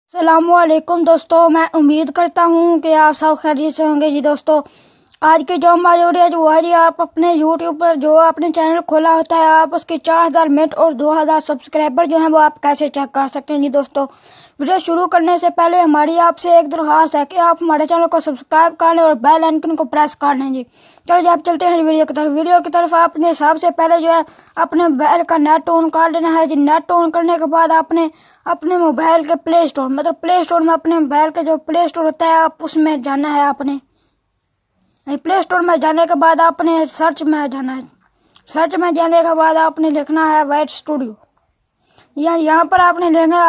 अस्सलामुअलैकुम दोस्तों, मैं उम्मीद करता हूँ कि आप सब खैरियत से होंगे जी। दोस्तों, आज की जो हमारी वीडियो है वो है जी, आप अपने यूट्यूब पर जो आपने चैनल खोला होता है, आप उसके 4000 मिनट और 2000 सब्सक्राइबर जो हैं वो आप कैसे चेक कर सकते हैं जी। दोस्तों, वीडियो शुरू करने से पहले हमारी आपसे एक दरख्वास्त है कि आप हमारे चैनल को सब्सक्राइब कर लें और बेल आइकन को प्रेस कर लें जी। चलो जी, आप चलते हैं वीडियो की तरफ। आपने सबसे पहले जो है अपने मोबाइल का नेट ऑन कर देना है जी। नेट ऑन करने के बाद आपने अपने मोबाइल के प्ले स्टोर में अपने मोबाइल के जो प्ले स्टोर होता है आप उसमें जाना है। आपने प्ले स्टोर में जाने के बाद आपने सर्च में जाना है। सर्च में जाने के बाद आपने लिखना है वाइट स्टूडियो। यहाँ पर आपने लेना है,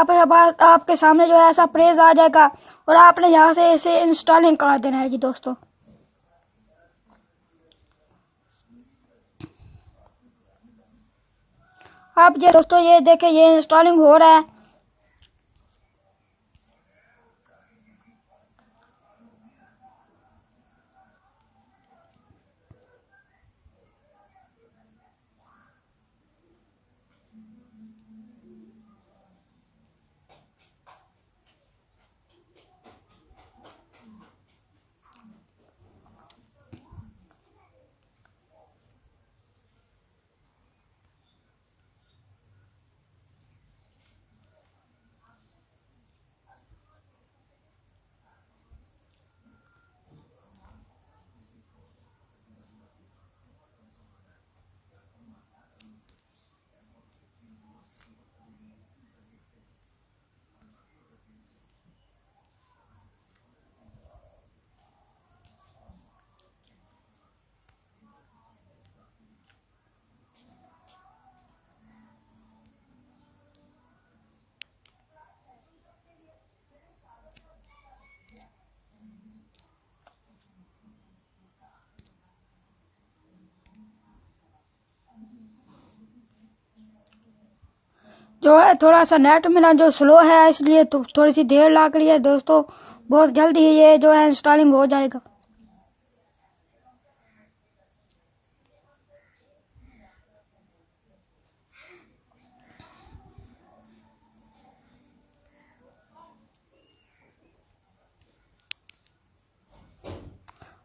आपके सामने जो है ऐसा पेज आ जाएगा और आपने यहाँ से इसे इंस्टॉलिंग कर देना है जी। दोस्तों, आप ये देखें, ये इंस्टॉलिंग हो रहा है। जो है थोड़ा सा नेट मेरा जो स्लो है, इसलिए तो थोड़ी सी देर लग रही है। दोस्तों, बहुत जल्दी ये जो है इंस्टॉलिंग हो जाएगा।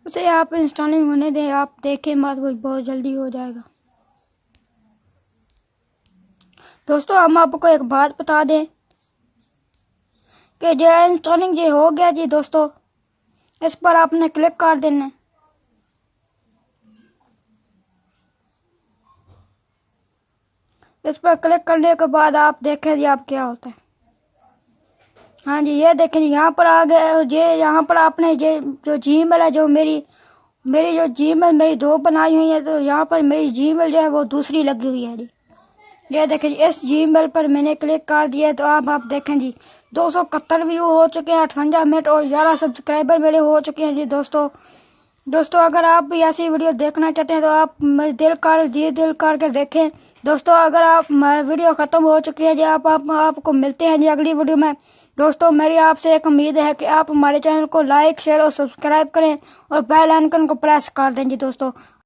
उसे आप इंस्टॉलिंग होने दें, आप देखें मत, वो बहुत जल्दी हो जाएगा। दोस्तों, हम आपको एक बात बता दें कि जो इंस्टॉलिंग ये हो गया जी। दोस्तों, इस पर आपने क्लिक कर देना है। इस पर क्लिक करने के बाद आप देखें जी आप क्या होता है। हाँ जी, ये देखें जी, यहाँ पर आ गए ये। यहाँ पर आपने ये जो जीमेल है, जो मेरी जो जीमेल मेरी दो बनाई हुई है, तो यहाँ पर मेरी जीमेल जो है वो दूसरी लगी हुई है जी। ये देखें जी, इस जीमेल पर मैंने क्लिक कर दिया तो आप देखें जी 271 व्यू हो चुके हैं, 58 मिनट और 11 सब्सक्राइबर मेरे हो चुके हैं जी। दोस्तों, अगर आप भी ऐसी वीडियो देखना चाहते हैं तो आप दिल करके देखें। दोस्तों, अगर आप वीडियो खत्म हो चुकी है जी, आपको मिलते हैं जी अगली वीडियो में। दोस्तों, मेरी आपसे एक उम्मीद है कि आप हमारे चैनल को लाइक, शेयर और सब्सक्राइब करें और बेल आइकन को प्रेस कर दें जी। दोस्तों,